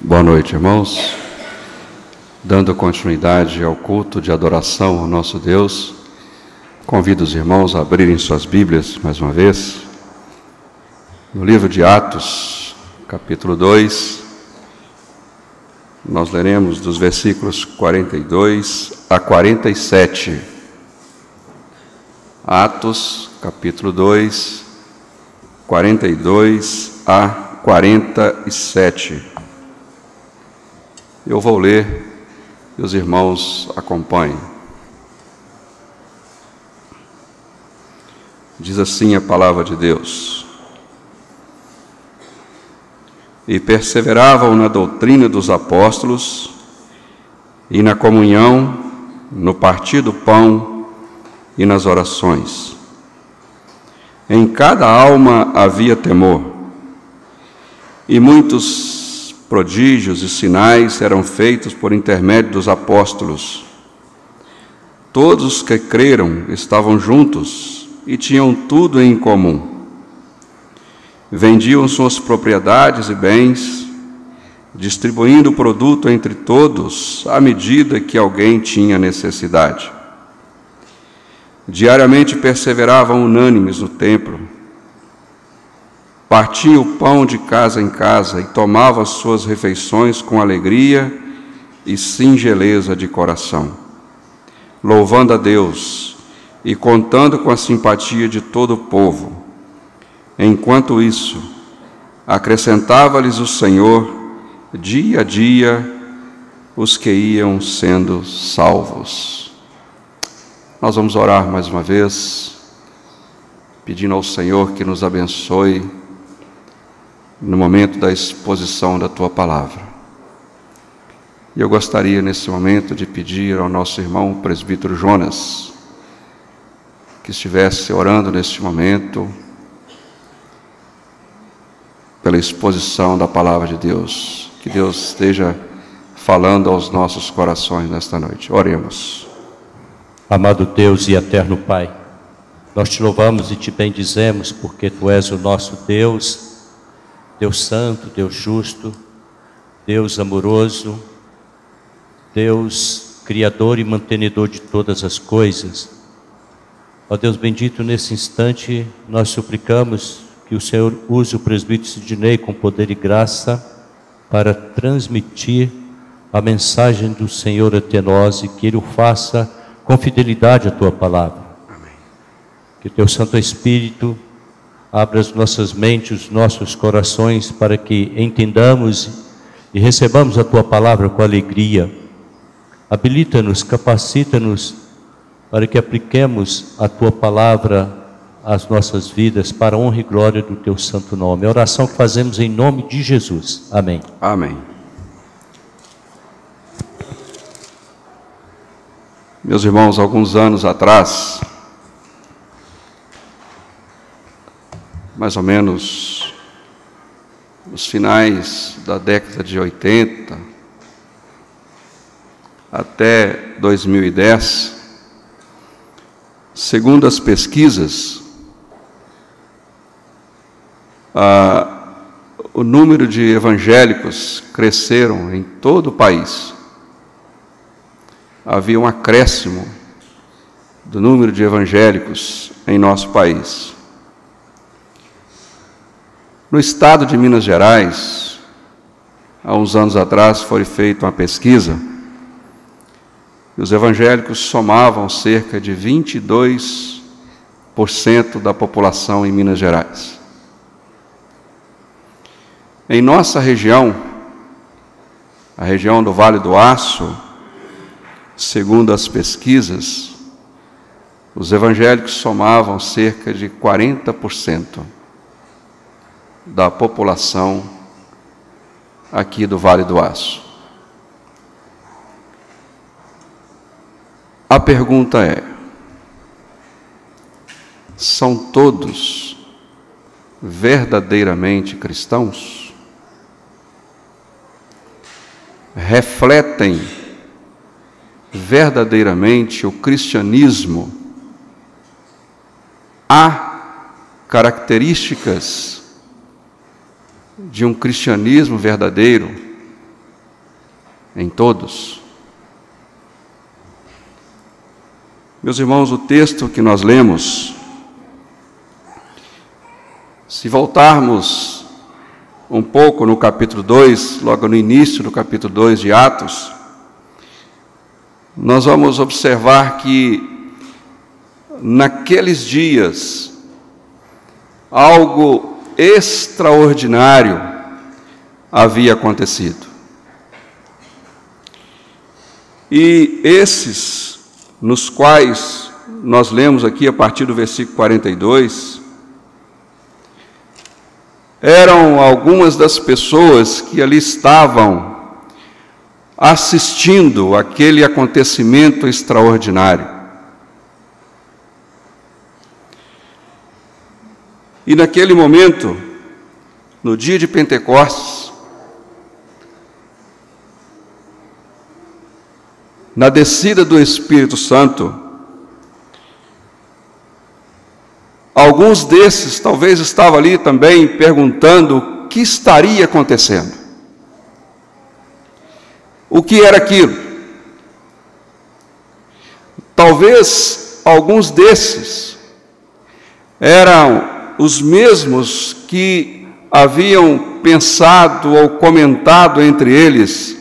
Boa noite, irmãos. Dando continuidade ao culto de adoração ao nosso Deus, convido os irmãos a abrirem suas Bíblias mais uma vez, no livro de Atos, capítulo 2, nós leremos dos versículos 42 a 47. Atos, capítulo 2, 42 a 47. Eu vou ler e os irmãos acompanhem. Diz assim a palavra de Deus: E perseveravam na doutrina dos apóstolos, e na comunhão, no partir do pão e nas orações. Em cada alma havia temor, e muitos prodígios e sinais eram feitos por intermédio dos apóstolos. Todos os que creram estavam juntos e tinham tudo em comum. Vendiam suas propriedades e bens, distribuindo o produto entre todos à medida que alguém tinha necessidade. Diariamente perseveravam unânimes no templo, partiam o pão de casa em casa e tomavam as suas refeições com alegria e singeleza de coração, louvando a Deus e contando com a simpatia de todo o povo. Enquanto isso, acrescentava-lhes o Senhor, dia a dia, os que iam sendo salvos. Nós vamos orar mais uma vez, pedindo ao Senhor que nos abençoe no momento da exposição da Tua Palavra. E eu gostaria nesse momento de pedir ao nosso irmão o presbítero Jonas, que estivesse orando neste momento pela exposição da Palavra de Deus. Que Deus esteja falando aos nossos corações nesta noite. Oremos. Amado Deus e eterno Pai, nós te louvamos e te bendizemos porque Tu és o nosso Deus, Deus santo, Deus justo, Deus amoroso, Deus criador e mantenedor de todas as coisas. Ó Deus bendito, nesse instante nós suplicamos que o Senhor use o presbítero Sidnei com poder e graça para transmitir a mensagem do Senhor até nós e que Ele o faça com fidelidade à Tua Palavra. Amém. Que o Teu Santo Espírito abra as nossas mentes, os nossos corações, para que entendamos e recebamos a Tua Palavra com alegria. Habilita-nos, capacita-nos, para que apliquemos a Tua Palavra às nossas vidas, para a honra e glória do Teu santo nome. A oração que fazemos em nome de Jesus. Amém. Amém. Meus irmãos, alguns anos atrás, mais ou menos nos finais da década de 80 até 2010, segundo as pesquisas, o número de evangélicos cresceram em todo o país. Havia um acréscimo do número de evangélicos em nosso país. No estado de Minas Gerais, há uns anos atrás, foi feita uma pesquisa, e os evangélicos somavam cerca de 22% da população em Minas Gerais. Em nossa região, a região do Vale do Aço, segundo as pesquisas, os evangélicos somavam cerca de 40% da população aqui do Vale do Aço. A pergunta é: são todos verdadeiramente cristãos? Refletem verdadeiramente o cristianismo? Há características de um cristianismo verdadeiro em todos. Meus irmãos, o texto que nós lemos, se voltarmos um pouco no capítulo 2, logo no início do capítulo 2 de Atos, nós vamos observar que naqueles dias algo extraordinário havia acontecido. E esses, nos quais nós lemos aqui a partir do versículo 42, eram algumas das pessoas que ali estavam assistindo aquele acontecimento extraordinário. E naquele momento, no dia de Pentecostes, na descida do Espírito Santo, alguns desses talvez estavam ali também perguntando o que estaria acontecendo. O que era aquilo? Talvez alguns desses eram os mesmos que haviam pensado ou comentado entre eles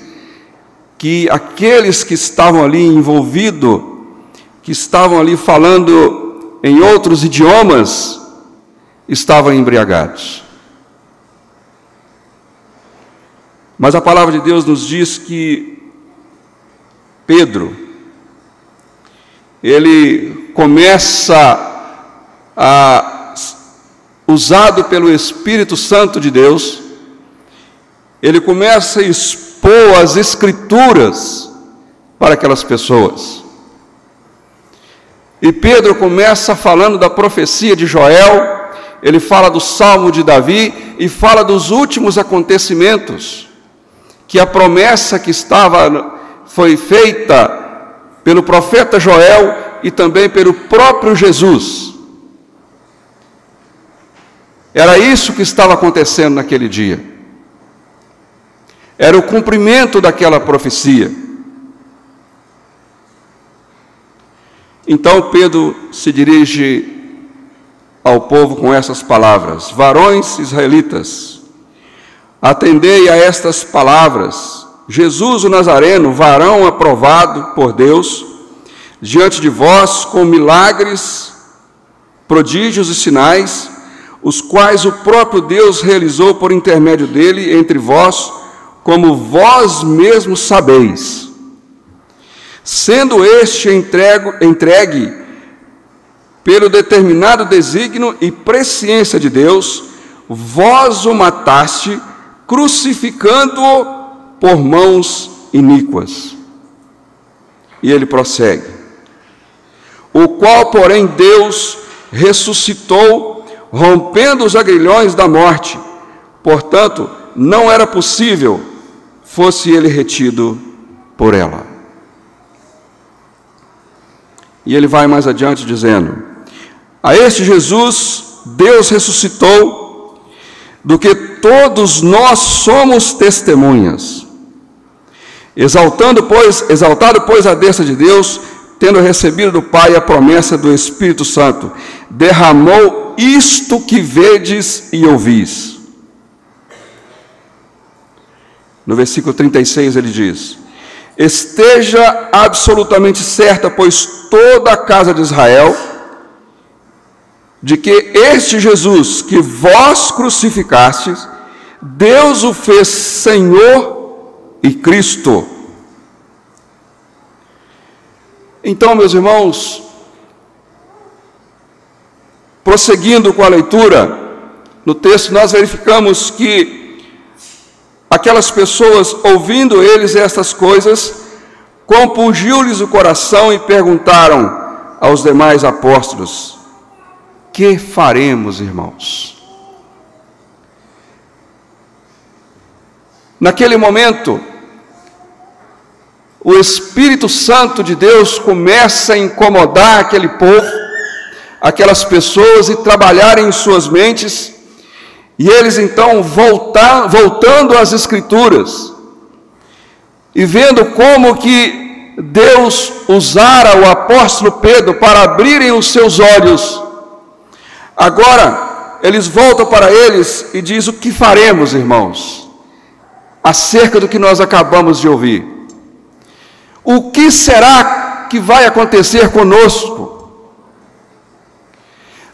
que aqueles que estavam ali envolvidos, que estavam ali falando em outros idiomas, estavam embriagados. Mas a palavra de Deus nos diz que Pedro, ele começa usado pelo Espírito Santo de Deus, ele começa a expor as Escrituras para aquelas pessoas. E Pedro começa falando da profecia de Joel, ele fala do Salmo de Davi e fala dos últimos acontecimentos, que a promessa que foi feita pelo profeta Joel e também pelo próprio Jesus. Era isso que estava acontecendo naquele dia. Era o cumprimento daquela profecia. Então Pedro se dirige ao povo com essas palavras: varões israelitas, atendei a estas palavras. Jesus o Nazareno, varão aprovado por Deus, diante de vós com milagres, prodígios e sinais, os quais o próprio Deus realizou por intermédio dele entre vós, como vós mesmos sabeis. Sendo este entregue pelo determinado desígnio e presciência de Deus, vós o mataste, crucificando-o por mãos iníquas. E ele prossegue: o qual, porém, Deus ressuscitou, rompendo os agrilhões da morte, portanto, não era possível fosse ele retido por ela. E ele vai mais adiante dizendo: a este Jesus Deus ressuscitou, do que todos nós somos testemunhas. Exaltado, pois, a destra de Deus, tendo recebido do Pai a promessa do Espírito Santo, derramou isto que vedes e ouvis. No versículo 36 ele diz: esteja absolutamente certa, pois toda a casa de Israel, de que este Jesus que vós crucificastes, Deus o fez Senhor e Cristo. Então, meus irmãos, prosseguindo com a leitura, no texto nós verificamos que aquelas pessoas, ouvindo eles estas coisas, compungiu-lhes o coração e perguntaram aos demais apóstolos: que faremos, irmãos? Naquele momento, o Espírito Santo de Deus começa a incomodar aquele povo, aquelas pessoas, e trabalhar em suas mentes, e eles então voltando às Escrituras, e vendo como que Deus usara o apóstolo Pedro para abrirem os seus olhos, agora eles voltam para eles e dizem: o que faremos, irmãos, acerca do que nós acabamos de ouvir? O que será que vai acontecer conosco?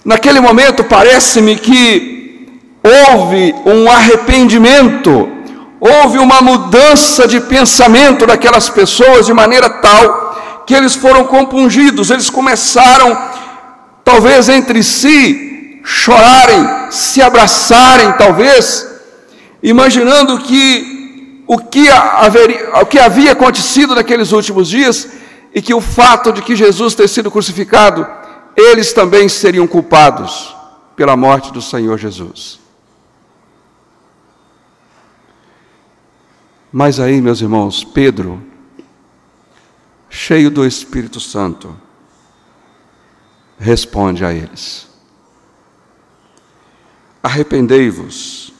Naquele momento parece-me que houve um arrependimento, houve uma mudança de pensamento daquelas pessoas, de maneira tal que eles foram compungidos. Eles começaram, talvez entre si, chorarem, se abraçarem, talvez, imaginando que o que havia acontecido naqueles últimos dias, e que o fato de que Jesus ter sido crucificado, eles também seriam culpados pela morte do Senhor Jesus. Mas aí, meus irmãos, Pedro, cheio do Espírito Santo, responde a eles: arrependei-vos,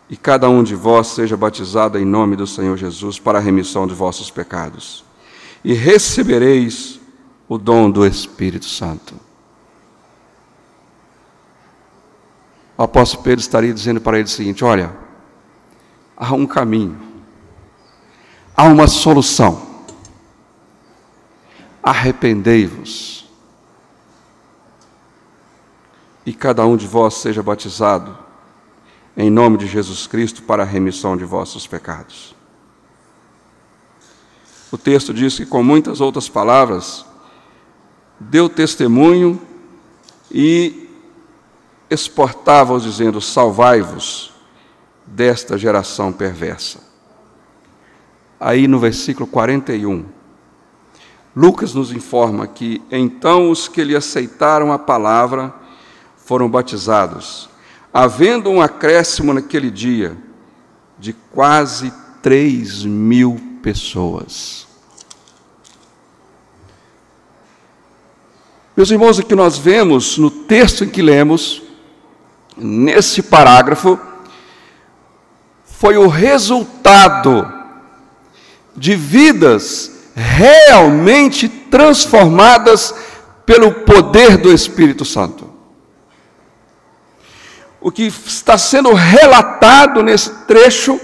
e cada um de vós seja batizado em nome do Senhor Jesus para a remissão de vossos pecados, e recebereis o dom do Espírito Santo. O apóstolo Pedro estaria dizendo para ele o seguinte: olha, há um caminho, há uma solução. Arrependei-vos, e cada um de vós seja batizado em nome de Jesus Cristo para a remissão de vossos pecados. O texto diz que, com muitas outras palavras, deu testemunho e exortava-os, dizendo: salvai-vos desta geração perversa. Aí no versículo 41, Lucas nos informa que então os que lhe aceitaram a palavra foram batizados, havendo um acréscimo naquele dia de quase 3.000 pessoas. Meus irmãos, o que nós vemos no texto em que lemos, nesse parágrafo, foi o resultado de vidas realmente transformadas pelo poder do Espírito Santo. O que está sendo relatado nesse trecho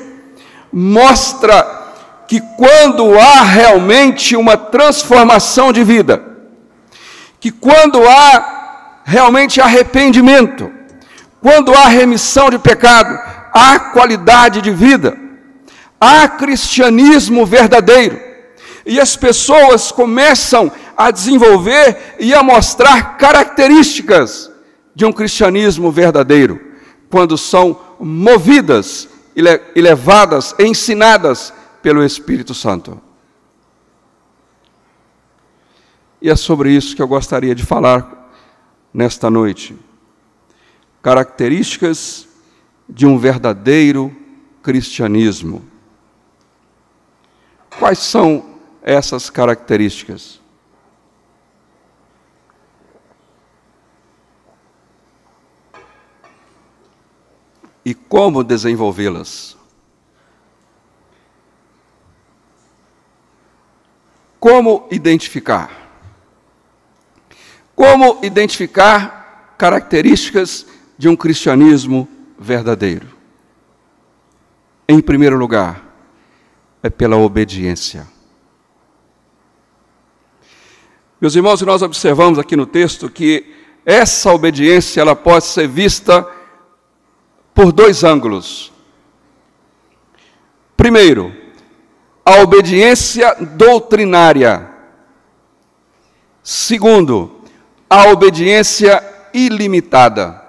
mostra que quando há realmente uma transformação de vida, que quando há realmente arrependimento, quando há remissão de pecado, há qualidade de vida, há cristianismo verdadeiro, e as pessoas começam a desenvolver e a mostrar características de um cristianismo verdadeiro, quando são movidas e levadas, ensinadas pelo Espírito Santo. E é sobre isso que eu gostaria de falar nesta noite. Características de um verdadeiro cristianismo. Quais são essas características? E como desenvolvê-las? Como identificar? Como identificar características de um cristianismo verdadeiro? Em primeiro lugar, é pela obediência. Meus irmãos, nós observamos aqui no texto que essa obediência ela pode ser vista por dois ângulos. Primeiro, a obediência doutrinária. Segundo, a obediência ilimitada.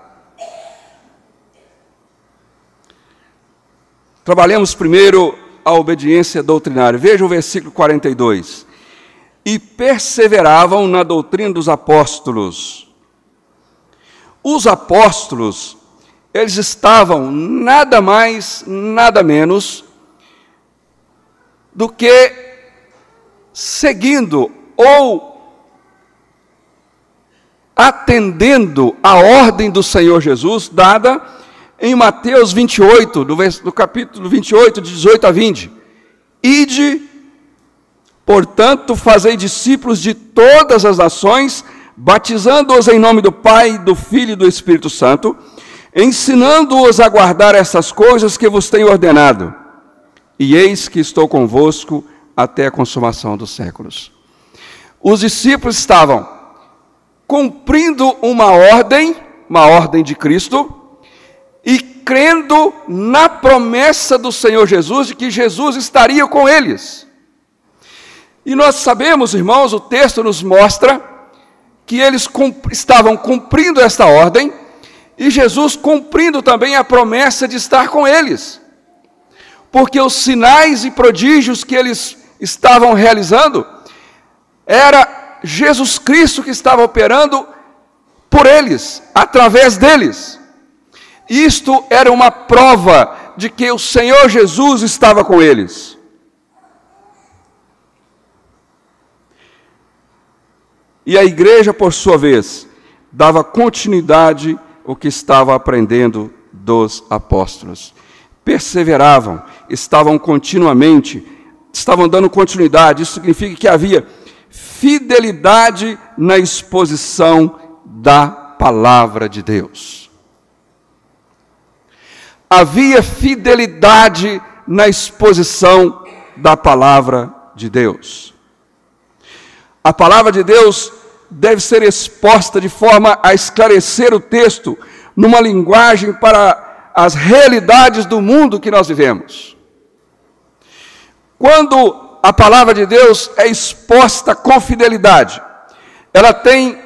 Trabalhemos primeiro a obediência doutrinária. Veja o versículo 42. E perseveravam na doutrina dos apóstolos. Os apóstolos, eles estavam nada mais, nada menos do que seguindo ou atendendo a ordem do Senhor Jesus, dada em Mateus 28, do capítulo 28, de 18 a 20. ide, portanto, fazei discípulos de todas as nações, batizando-os em nome do Pai, do Filho e do Espírito Santo, ensinando-os a guardar essas coisas que vos tenho ordenado. E eis que estou convosco até a consumação dos séculos. Os discípulos estavam cumprindo uma ordem de Cristo, e crendo na promessa do Senhor Jesus, de que Jesus estaria com eles. E nós sabemos, irmãos, o texto nos mostra que eles estavam cumprindo esta ordem, e Jesus cumprindo também a promessa de estar com eles. Porque os sinais e prodígios que eles estavam realizando, era Jesus Cristo que estava operando por eles, através deles. Isto era uma prova de que o Senhor Jesus estava com eles. E a igreja, por sua vez, dava continuidade ao que estava aprendendo dos apóstolos. Perseveravam, estavam dando continuidade. Isso significa que havia fidelidade na exposição da palavra de Deus. Havia fidelidade na exposição da palavra de Deus. A palavra de Deus deve ser exposta de forma a esclarecer o texto numa linguagem para as realidades do mundo que nós vivemos. Quando a palavra de Deus é exposta com fidelidade, ela tem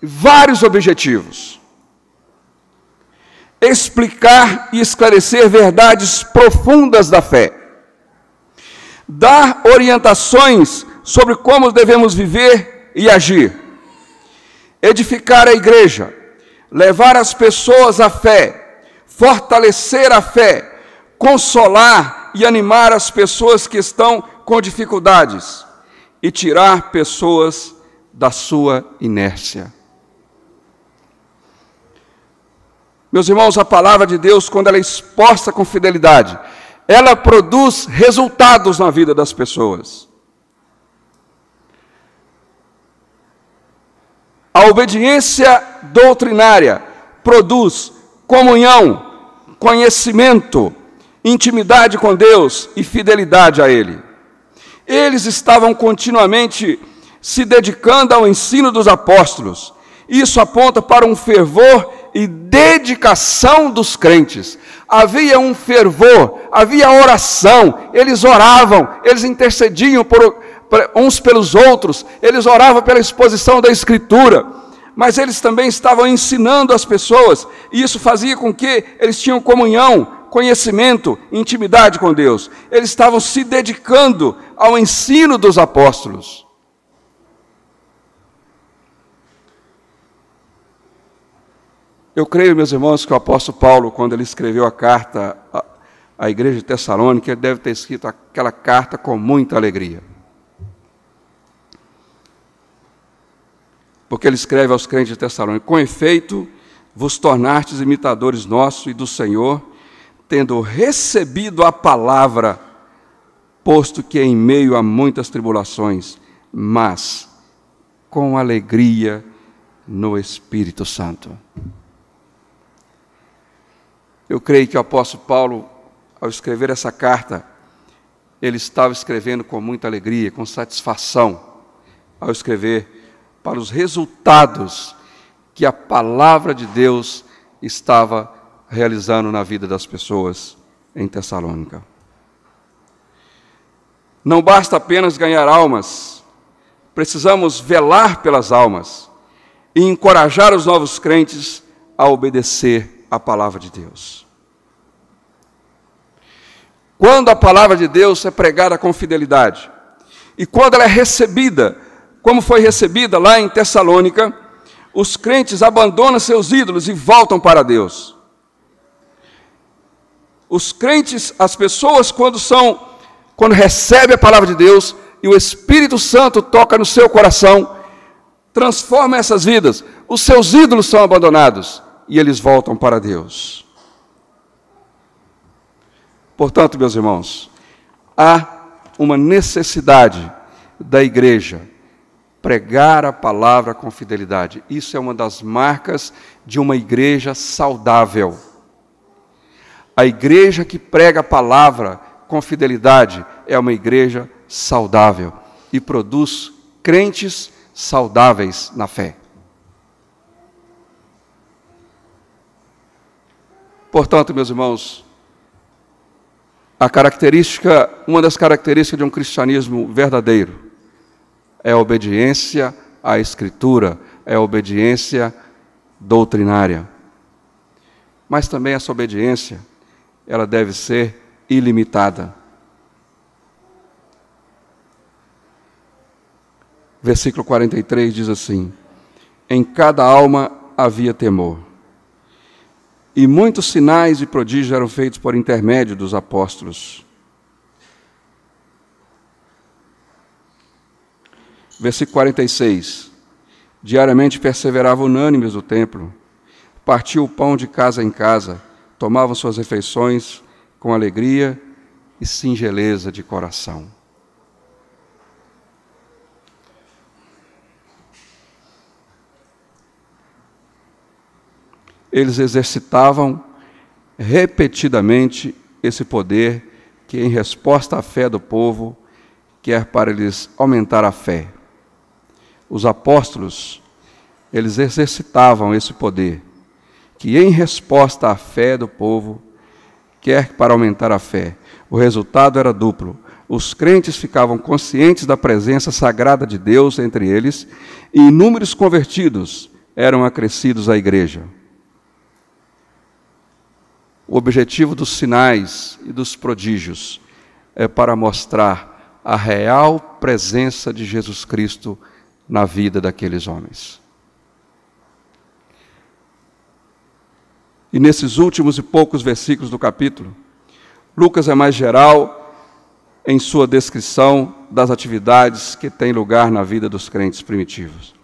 vários objetivos: explicar e esclarecer verdades profundas da fé, dar orientações sobre como devemos viver e agir, edificar a igreja, levar as pessoas à fé, fortalecer a fé, consolar e animar as pessoas que estão com dificuldades e tirar pessoas da sua inércia. Meus irmãos, a palavra de Deus, quando ela é exposta com fidelidade, ela produz resultados na vida das pessoas. A obediência doutrinária produz comunhão, conhecimento, intimidade com Deus e fidelidade a Ele. Eles estavam continuamente se dedicando ao ensino dos apóstolos. Isso aponta para um fervor e dedicação dos crentes. Havia um fervor, havia oração, eles oravam, eles intercediam uns pelos outros, eles oravam pela exposição da Escritura, mas eles também estavam ensinando as pessoas, e isso fazia com que eles tinham comunhão, conhecimento, intimidade com Deus. Eles estavam se dedicando ao ensino dos apóstolos. Eu creio, meus irmãos, que o apóstolo Paulo, quando ele escreveu a carta à igreja de Tessalônica, ele deve ter escrito aquela carta com muita alegria. Porque ele escreve aos crentes de Tessalônica: com efeito, vos tornastes imitadores nossos e do Senhor, tendo recebido a palavra, posto que em meio a muitas tribulações, mas com alegria no Espírito Santo. Eu creio que o apóstolo Paulo, ao escrever essa carta, ele estava escrevendo com muita alegria, com satisfação, ao escrever para os resultados que a palavra de Deus estava realizando na vida das pessoas em Tessalônica. Não basta apenas ganhar almas, precisamos velar pelas almas e encorajar os novos crentes a obedecer a palavra de Deus. Quando a palavra de Deus é pregada com fidelidade, e quando ela é recebida, como foi recebida lá em Tessalônica, os crentes abandonam seus ídolos e voltam para Deus. Os crentes, as pessoas, quando recebem a palavra de Deus, e o Espírito Santo toca no seu coração, transforma essas vidas, os seus ídolos são abandonados, e eles voltam para Deus. Portanto, meus irmãos, há uma necessidade da igreja: pregar a palavra com fidelidade. Isso é uma das marcas de uma igreja saudável. A igreja que prega a palavra com fidelidade é uma igreja saudável e produz crentes saudáveis na fé. Portanto, meus irmãos, uma das características de um cristianismo verdadeiro é a obediência à Escritura, é a obediência doutrinária. Mas também essa obediência, ela deve ser ilimitada. Versículo 43 diz assim: em cada alma havia temor, e muitos sinais e prodígios eram feitos por intermédio dos apóstolos. Versículo 46. Diariamente perseveravam unânimes no templo, partiam o pão de casa em casa, tomavam suas refeições com alegria e singeleza de coração. Eles exercitavam repetidamente esse poder que, em resposta à fé do povo, quer para lhes aumentar a fé. Os apóstolos, eles exercitavam esse poder que, em resposta à fé do povo, quer para aumentar a fé. O resultado era duplo. Os crentes ficavam conscientes da presença sagrada de Deus entre eles e inúmeros convertidos eram acrescidos à igreja. O objetivo dos sinais e dos prodígios é para mostrar a real presença de Jesus Cristo na vida daqueles homens. E nesses últimos e poucos versículos do capítulo, Lucas é mais geral em sua descrição das atividades que têm lugar na vida dos crentes primitivos.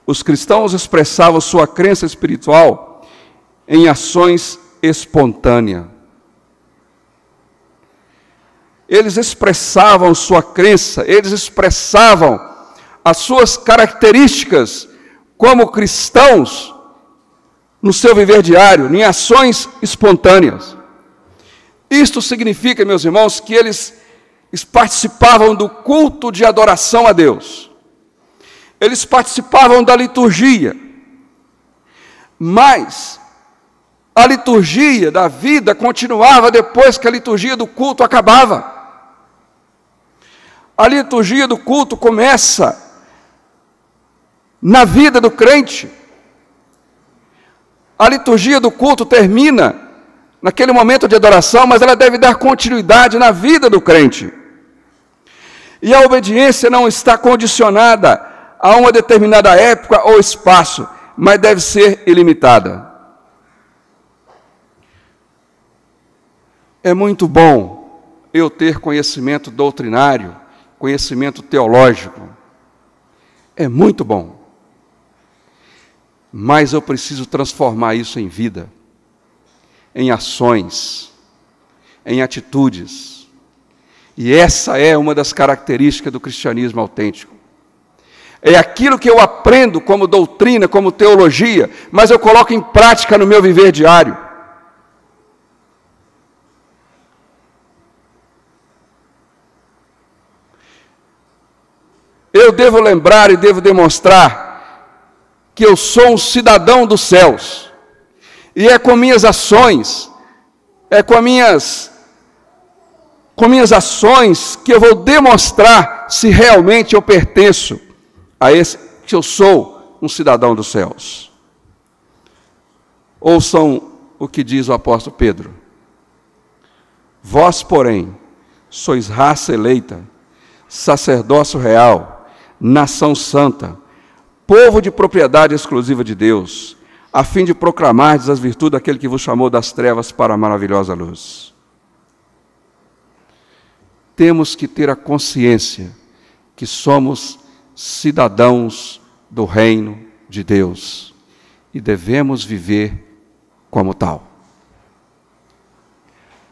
Os cristãos expressavam sua crença espiritual em ações espontânea. Eles expressavam sua crença, eles expressavam as suas características como cristãos no seu viver diário, em ações espontâneas. Isto significa, meus irmãos, que eles participavam do culto de adoração a Deus. Eles participavam da liturgia, mas a liturgia da vida continuava depois que a liturgia do culto acabava. A liturgia do culto começa na vida do crente. A liturgia do culto termina naquele momento de adoração, mas ela deve dar continuidade na vida do crente. E a obediência não está condicionada a uma determinada época ou espaço, mas deve ser ilimitada. É muito bom eu ter conhecimento doutrinário, conhecimento teológico. É muito bom. Mas eu preciso transformar isso em vida, em ações, em atitudes. E essa é uma das características do cristianismo autêntico. É aquilo que eu aprendo como doutrina, como teologia, mas eu coloco em prática no meu viver diário. Eu devo lembrar e devo demonstrar que eu sou um cidadão dos céus. E é com minhas ações, é com minhas ações que eu vou demonstrar se realmente eu pertenço a esse, que eu sou um cidadão dos céus. Ouçam o que diz o apóstolo Pedro. Vós, porém, sois raça eleita, sacerdócio real, nação santa, povo de propriedade exclusiva de Deus, a fim de proclamardes as virtudes daquele que vos chamou das trevas para a maravilhosa luz. Temos que ter a consciência que somos cidadãos do reino de Deus e devemos viver como tal.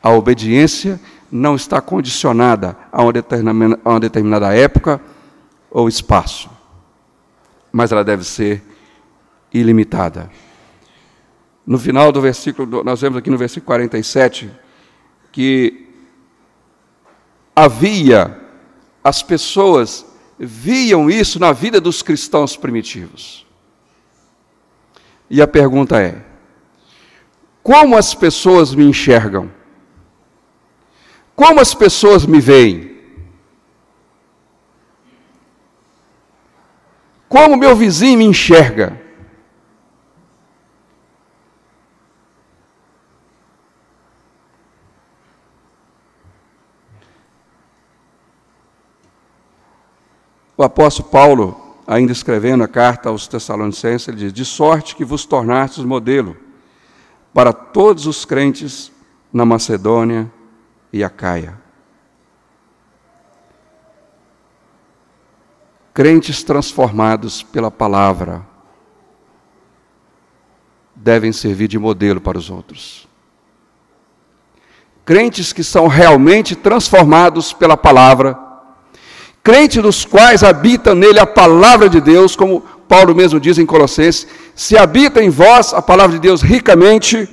A obediência não está condicionada a uma determinada época ou espaço, mas ela deve ser ilimitada. No final do versículo, nós vemos aqui no versículo 47, que as pessoas viam isso na vida dos cristãos primitivos. E a pergunta é: como as pessoas me enxergam? Como as pessoas me veem? Como meu vizinho me enxerga? O apóstolo Paulo, ainda escrevendo a carta aos Tessalonicenses, ele diz: de sorte que vos tornastes modelo para todos os crentes na Macedônia e Acaia. Crentes transformados pela palavra devem servir de modelo para os outros. Crentes que são realmente transformados pela palavra, crentes dos quais habita nele a palavra de Deus, como Paulo mesmo diz em Colossenses: se habita em vós a palavra de Deus ricamente,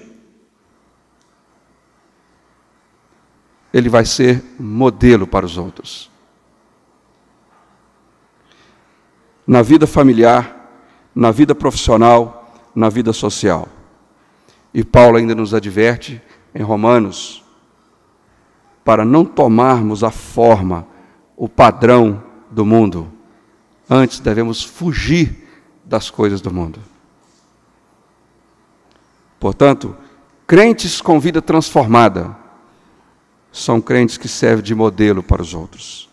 ele vai ser modelo para os outros. Na vida familiar, na vida profissional, na vida social. E Paulo ainda nos adverte em Romanos para não tomarmos a forma, o padrão do mundo. Antes devemos fugir das coisas do mundo. Portanto, crentes com vida transformada são crentes que servem de modelo para os outros.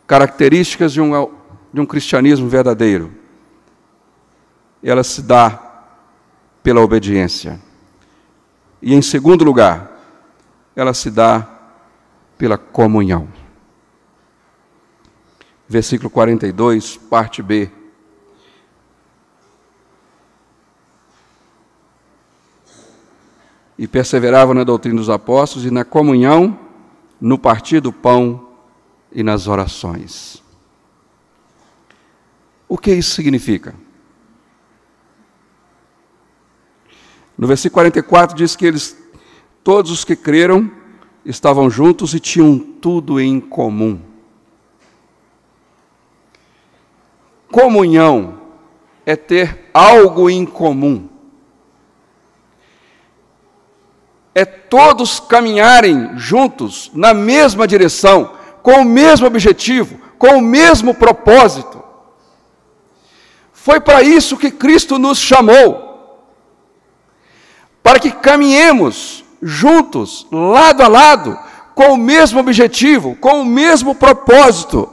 Características de um cristianismo verdadeiro. Ela se dá pela obediência. E em segundo lugar, ela se dá pela comunhão. Versículo 42, parte B. E perseveravam na doutrina dos apóstolos e na comunhão, no partir do pão e nas orações. O que isso significa? No versículo 44 diz que todos os que creram, estavam juntos e tinham tudo em comum. Comunhão é ter algo em comum. É todos caminharem juntos na mesma direção, com o mesmo objetivo, com o mesmo propósito. Foi para isso que Cristo nos chamou, para que caminhemos juntos, lado a lado, com o mesmo objetivo, com o mesmo propósito.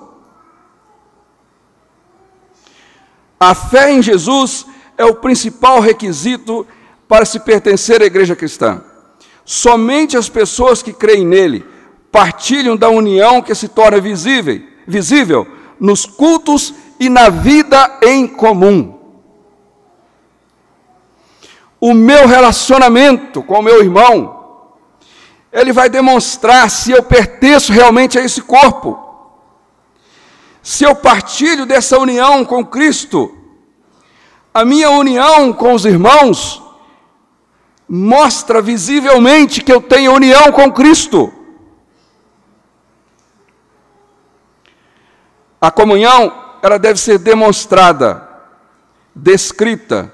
A fé em Jesus é o principal requisito para se pertencer à igreja cristã. Somente as pessoas que creem nele partilham da união que se torna visível nos cultos e na vida em comum. O meu relacionamento com o meu irmão, ele vai demonstrar se eu pertenço realmente a esse corpo. Se eu partilho dessa união com Cristo, a minha união com os irmãos mostra visivelmente que eu tenho união com Cristo. A comunhão, ela deve ser demonstrada, descrita,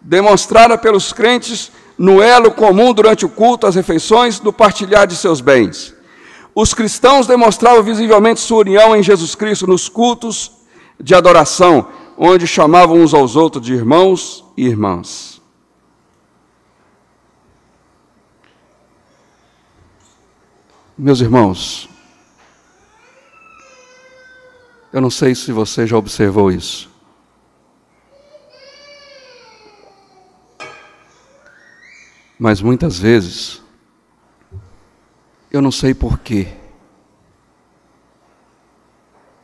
demonstrada pelos crentes no elo comum durante o culto, as refeições, no partilhar de seus bens. Os cristãos demonstravam visivelmente sua união em Jesus Cristo nos cultos de adoração, onde chamavam uns aos outros de irmãos e irmãs. Meus irmãos, eu não sei se você já observou isso. Mas muitas vezes, eu não sei porquê.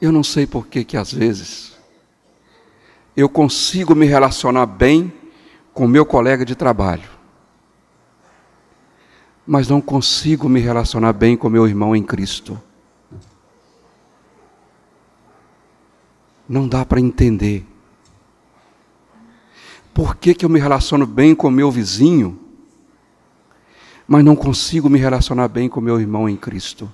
Eu não sei porquê que às vezes eu consigo me relacionar bem com meu colega de trabalho. mas não consigo me relacionar bem com meu irmão em Cristo. Não dá para entender. Por que eu me relaciono bem com meu vizinho, mas não consigo me relacionar bem com meu irmão em Cristo?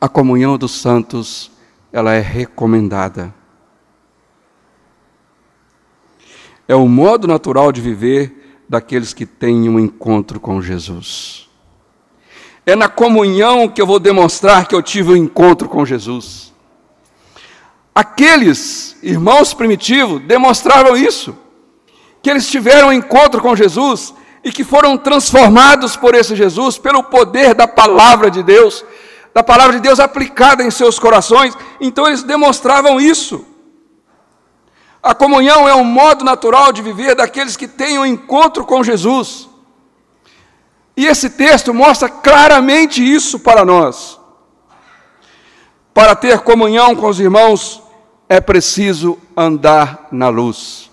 A comunhão dos santos, ela é recomendada. É o modo natural de viver daqueles que têm um encontro com Jesus. É na comunhão que eu vou demonstrar que eu tive um encontro com Jesus. Aqueles irmãos primitivos demonstravam isso, que eles tiveram um encontro com Jesus e que foram transformados por esse Jesus, pelo poder da palavra de Deus aplicada em seus corações. Então eles demonstravam isso. A comunhão é um modo natural de viver daqueles que têm um encontro com Jesus. E esse texto mostra claramente isso para nós. Para ter comunhão com os irmãos, é preciso andar na luz.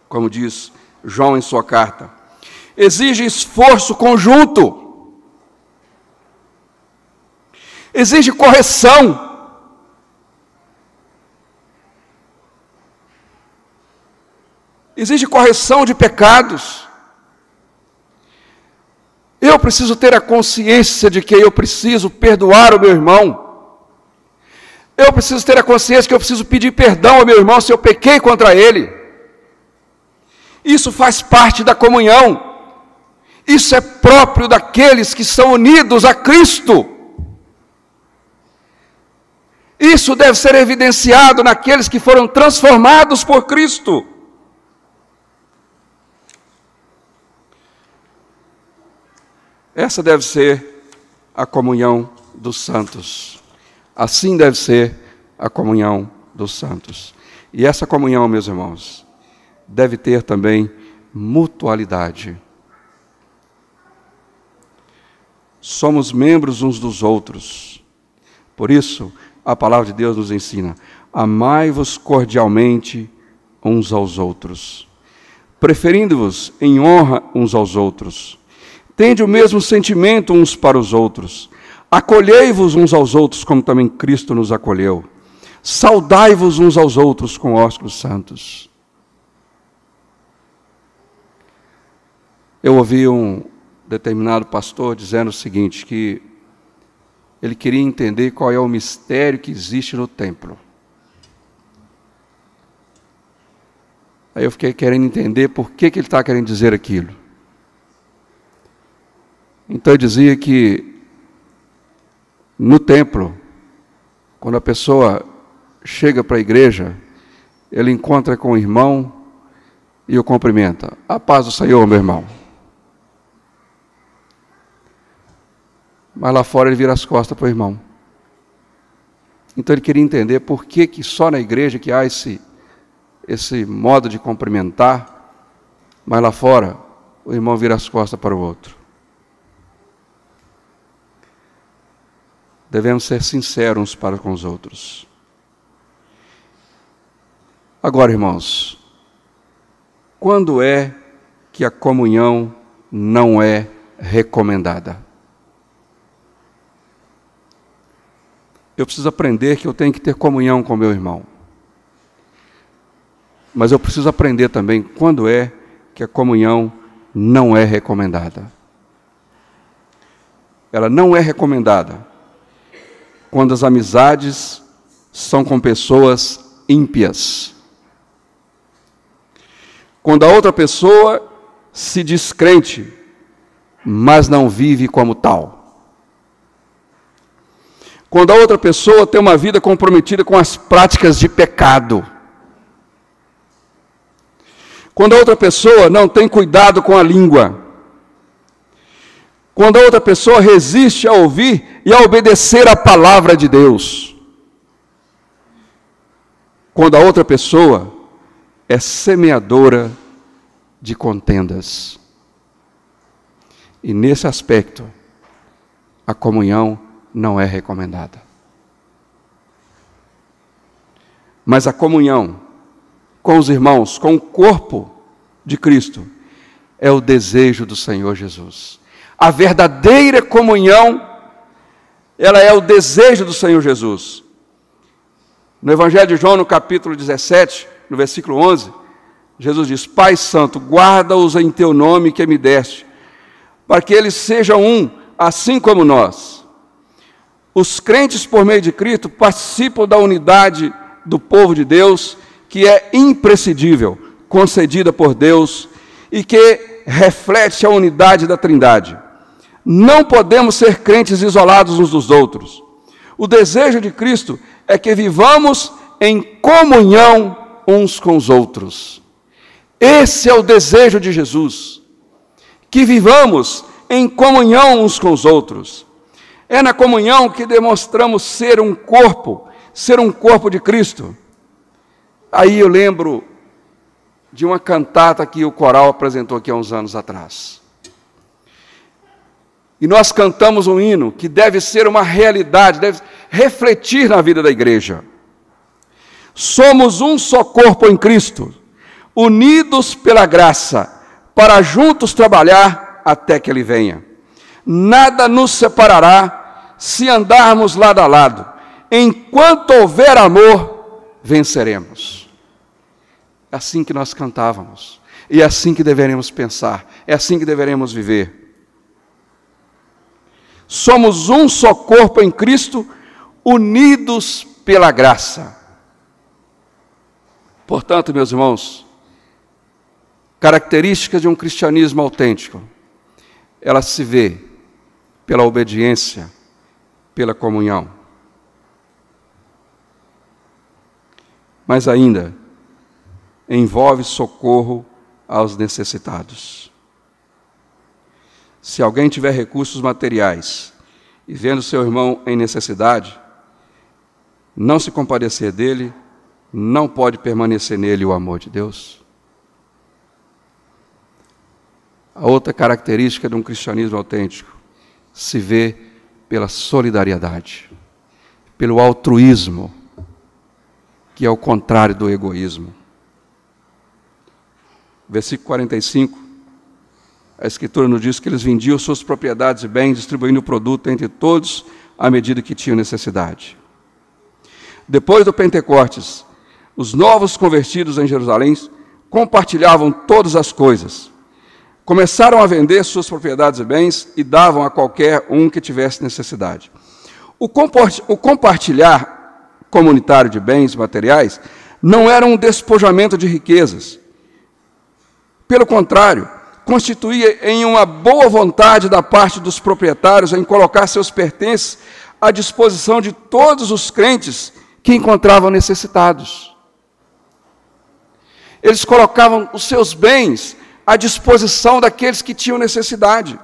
Como diz João em sua carta. Exige esforço conjunto. Exige correção. Exige correção de pecados. Eu preciso ter a consciência de que eu preciso perdoar o meu irmão. Eu preciso ter a consciência que eu preciso pedir perdão ao meu irmão se eu pequei contra ele. Isso faz parte da comunhão. Isso é próprio daqueles que são unidos a Cristo. Isso deve ser evidenciado naqueles que foram transformados por Cristo. Essa deve ser a comunhão dos santos. Assim deve ser a comunhão dos santos. E essa comunhão, meus irmãos, deve ter também mutualidade. Somos membros uns dos outros. Por isso, a palavra de Deus nos ensina: amai-vos cordialmente uns aos outros, preferindo-vos em honra uns aos outros. Tende o mesmo sentimento uns para os outros. Acolhei-vos uns aos outros, como também Cristo nos acolheu. Saudai-vos uns aos outros com ósculos santos. Eu ouvi um determinado pastor dizendo o seguinte, que ele queria entender qual é o mistério que existe no templo. Aí eu fiquei querendo entender por que ele está querendo dizer aquilo. Então ele dizia que no templo, quando a pessoa chega para a igreja, ele encontra com o irmão e o cumprimenta. A paz do Senhor, meu irmão. Mas lá fora ele vira as costas para o irmão. Então ele queria entender por que só na igreja que há esse modo de cumprimentar, mas lá fora o irmão vira as costas para o outro. Devemos ser sinceros uns para com os outros. Agora, irmãos, quando é que a comunhão não é recomendada? Eu preciso aprender que eu tenho que ter comunhão com meu irmão. Mas eu preciso aprender também quando é que a comunhão não é recomendada. Ela não é recomendada quando as amizades são com pessoas ímpias. Quando a outra pessoa se diz crente, mas não vive como tal. Quando a outra pessoa tem uma vida comprometida com as práticas de pecado. Quando a outra pessoa não tem cuidado com a língua. Quando a outra pessoa resiste a ouvir e a obedecer a palavra de Deus. Quando a outra pessoa é semeadora de contendas. E nesse aspecto, a comunhão não é recomendada. Mas a comunhão com os irmãos, com o corpo de Cristo, é o desejo do Senhor Jesus. A verdadeira comunhão, ela é o desejo do Senhor Jesus. No Evangelho de João, no capítulo 17, no versículo 11, Jesus diz: Pai Santo, guarda-os em teu nome que me deste, para que eles sejam um, assim como nós. Os crentes, por meio de Cristo, participam da unidade do povo de Deus, que é imprescindível, concedida por Deus, e que reflete a unidade da Trindade. Não podemos ser crentes isolados uns dos outros. O desejo de Cristo é que vivamos em comunhão uns com os outros. Esse é o desejo de Jesus, que vivamos em comunhão uns com os outros. É na comunhão que demonstramos ser um corpo de Cristo. Aí eu lembro de uma cantata que o coral apresentou aqui há uns anos atrás. E nós cantamos um hino que deve ser uma realidade, deve refletir na vida da igreja. Somos um só corpo em Cristo, unidos pela graça, para juntos trabalhar até que Ele venha. Nada nos separará se andarmos lado a lado. Enquanto houver amor, venceremos. É assim que nós cantávamos. E é assim que deveremos pensar. É assim que deveremos viver. Somos um só corpo em Cristo, unidos pela graça. Portanto, meus irmãos, características de um cristianismo autêntico, ela se vê pela obediência, pela comunhão. Mas ainda envolve socorro aos necessitados. Se alguém tiver recursos materiais e vendo seu irmão em necessidade, não se compadecer dele, não pode permanecer nele o amor de Deus. A outra característica de um cristianismo autêntico se vê pela solidariedade, pelo altruísmo, que é o contrário do egoísmo. Versículo 45, a Escritura nos diz que eles vendiam suas propriedades e bens, distribuindo o produto entre todos à medida que tinham necessidade. Depois do Pentecostes, os novos convertidos em Jerusalém compartilhavam todas as coisas. Começaram a vender suas propriedades e bens e davam a qualquer um que tivesse necessidade. O compartilhar comunitário de bens materiais não era um despojamento de riquezas. Pelo contrário, constituía em uma boa vontade da parte dos proprietários em colocar seus pertences à disposição de todos os crentes que encontravam necessitados. Eles colocavam os seus bens à disposição daqueles que tinham necessidade.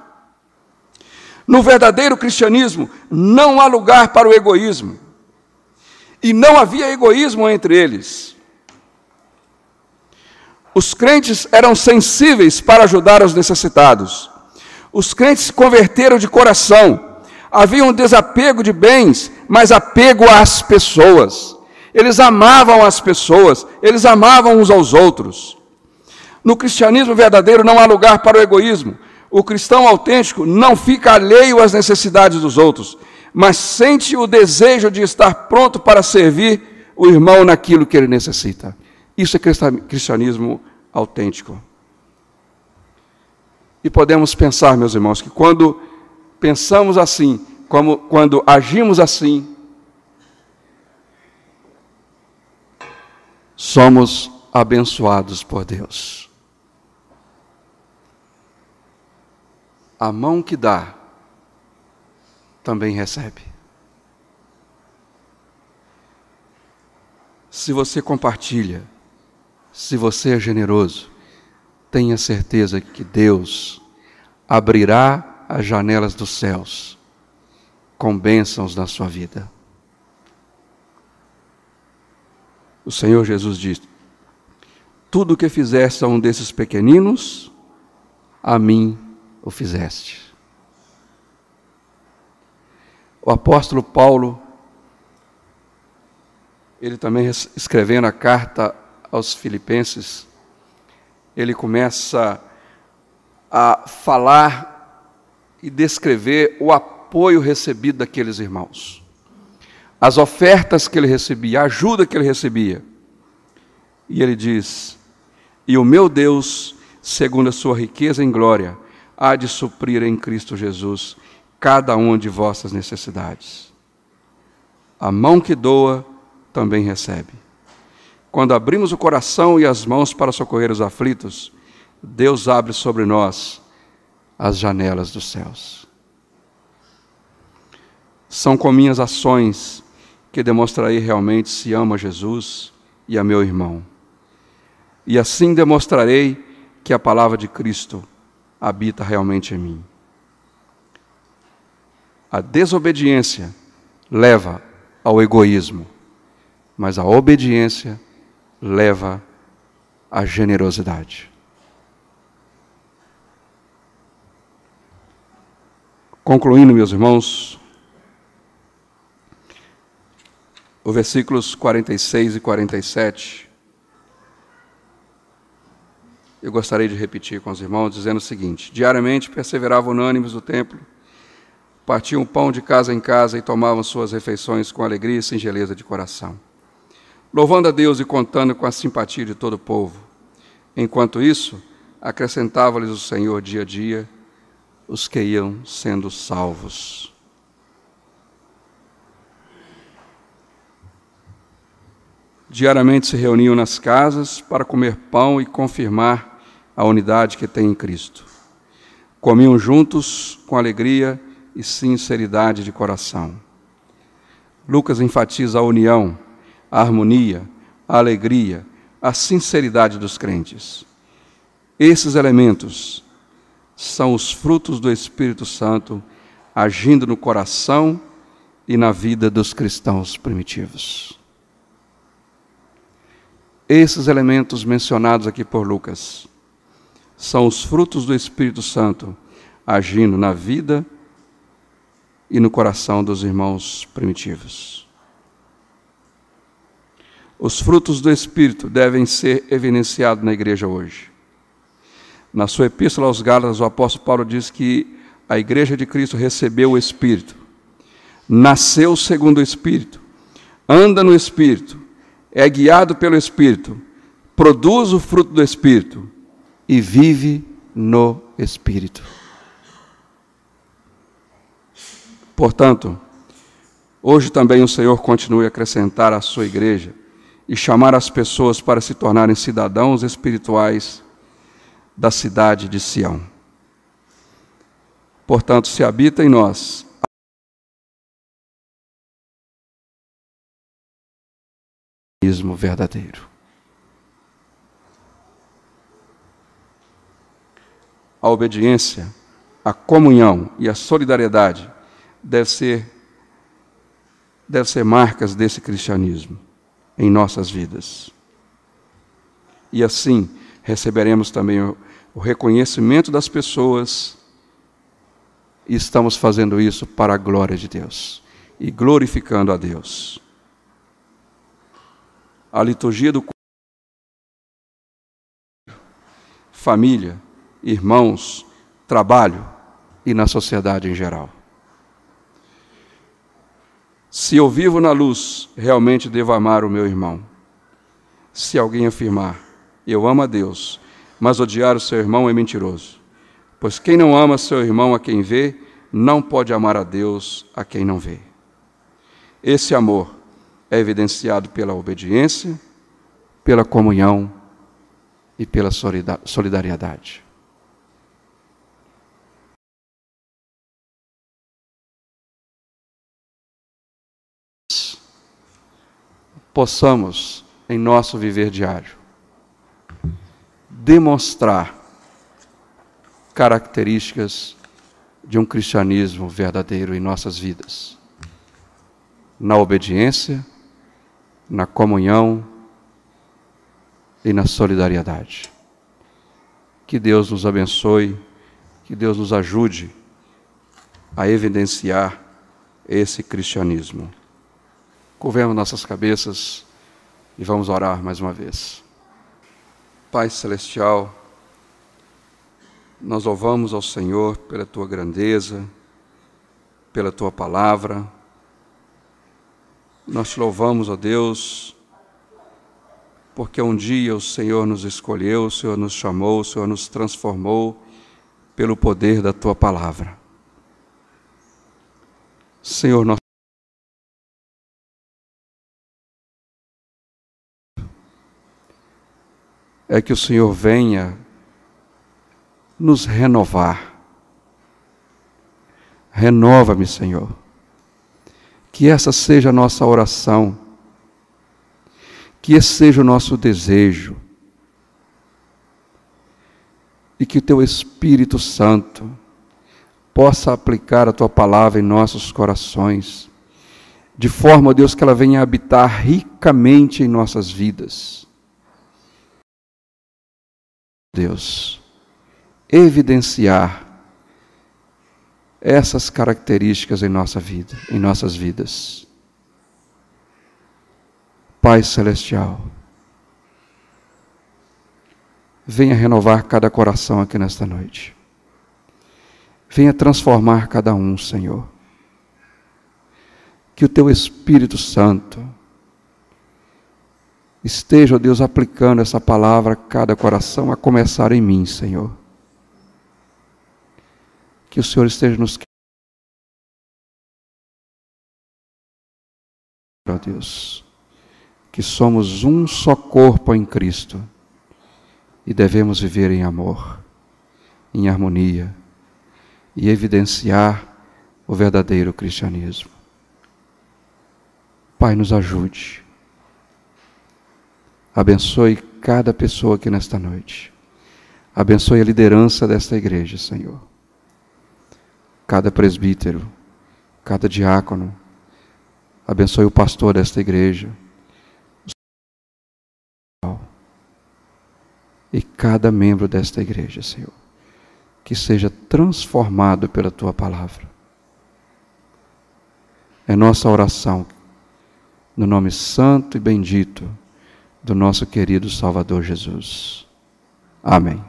No verdadeiro cristianismo, não há lugar para o egoísmo. E não havia egoísmo entre eles. Os crentes eram sensíveis para ajudar os necessitados. Os crentes se converteram de coração. Havia um desapego de bens, mas apego às pessoas. Eles amavam as pessoas, eles amavam uns aos outros. No cristianismo verdadeiro não há lugar para o egoísmo. O cristão autêntico não fica alheio às necessidades dos outros, mas sente o desejo de estar pronto para servir o irmão naquilo que ele necessita. Isso é cristianismo autêntico. E podemos pensar, meus irmãos, que quando pensamos assim, quando agimos assim, somos abençoados por Deus. A mão que dá, também recebe. Se você compartilha, se você é generoso, tenha certeza que Deus abrirá as janelas dos céus com bênçãos na sua vida. O Senhor Jesus diz: tudo o que fizeste a um desses pequeninos, a mim o fizeste. O apóstolo Paulo ele também escrevendo a carta aos Filipenses, ele começa a falar e descrever o apoio recebido daqueles irmãos, as ofertas que ele recebia, a ajuda que ele recebia. E ele diz: e o meu Deus, segundo a sua riqueza em glória, há de suprir em Cristo Jesus cada uma de vossas necessidades. A mão que doa também recebe. Quando abrimos o coração e as mãos para socorrer os aflitos, Deus abre sobre nós as janelas dos céus. São com minhas ações que demonstrarei realmente se amo a Jesus e a meu irmão. E assim demonstrarei que a palavra de Cristo habita realmente em mim. A desobediência leva ao egoísmo, mas a obediência leva à generosidade. Concluindo, meus irmãos, os versículos 46 e 47, eu gostaria de repetir com os irmãos, dizendo o seguinte: diariamente perseveravam unânimes no templo, partiam pão de casa em casa e tomavam suas refeições com alegria e singeleza de coração, louvando a Deus e contando com a simpatia de todo o povo. Enquanto isso, acrescentava-lhes o Senhor dia a dia os que iam sendo salvos. Diariamente se reuniam nas casas para comer pão e confirmar a unidade que tem em Cristo. Comiam juntos com alegria e sinceridade de coração. Lucas enfatiza a união, a harmonia, a alegria, a sinceridade dos crentes. Esses elementos são os frutos do Espírito Santo agindo no coração e na vida dos cristãos primitivos. Esses elementos mencionados aqui por Lucas são os frutos do Espírito Santo agindo na vida e no coração dos irmãos primitivos. Os frutos do Espírito devem ser evidenciados na igreja hoje. Na sua epístola aos Gálatas, o apóstolo Paulo diz que a igreja de Cristo recebeu o Espírito, nasceu segundo o Espírito, anda no Espírito, é guiado pelo Espírito, produz o fruto do Espírito e vive no Espírito. Portanto, hoje também o Senhor continue a acrescentar à sua igreja e chamar as pessoas para se tornarem cidadãos espirituais da cidade de Sião. Portanto, se habita em nós o cristianismo verdadeiro. A obediência, a comunhão e a solidariedade deve ser marcas desse cristianismo em nossas vidas. E assim receberemos também o reconhecimento das pessoas e estamos fazendo isso para a glória de Deus e glorificando a Deus. A liturgia do família, irmãos, trabalho e na sociedade em geral. Se eu vivo na luz, realmente devo amar o meu irmão. Se alguém afirmar, eu amo a Deus, mas odiar o seu irmão é mentiroso. Pois quem não ama seu irmão a quem vê, não pode amar a Deus a quem não vê. Esse amor é evidenciado pela obediência, pela comunhão e pela solidariedade. Possamos, em nosso viver diário, demonstrar características de um cristianismo verdadeiro em nossas vidas, na obediência, na comunhão e na solidariedade. Que Deus nos abençoe, que Deus nos ajude a evidenciar esse cristianismo. Curvemos nossas cabeças e vamos orar mais uma vez. Pai Celestial, nós louvamos ao Senhor pela Tua grandeza, pela Tua palavra. Nós te louvamos, ó Deus, porque um dia o Senhor nos escolheu, o Senhor nos chamou, o Senhor nos transformou pelo poder da Tua palavra. Senhor, nós é que o Senhor venha nos renovar. Renova-me, Senhor. Que essa seja a nossa oração. Que esse seja o nosso desejo. E que o Teu Espírito Santo possa aplicar a Tua palavra em nossos corações, de forma, ó Deus, que ela venha habitar ricamente em nossas vidas. Deus, evidenciar essas características em nossa vida, em nossas vidas. Pai Celestial, venha renovar cada coração aqui nesta noite. Venha transformar cada um, Senhor. Que o Teu Espírito Santo esteja, ó Deus, aplicando essa palavra a cada coração, a começar em mim, Senhor. Que o Senhor esteja nos... Ó Deus, que somos um só corpo em Cristo e devemos viver em amor, em harmonia e evidenciar o verdadeiro cristianismo. Pai, nos ajude. Abençoe cada pessoa aqui nesta noite. Abençoe a liderança desta igreja, Senhor. Cada presbítero, cada diácono. Abençoe o pastor desta igreja. E cada membro desta igreja, Senhor. Que seja transformado pela Tua palavra. É nossa oração, no nome santo e bendito do nosso querido Salvador Jesus. Amém.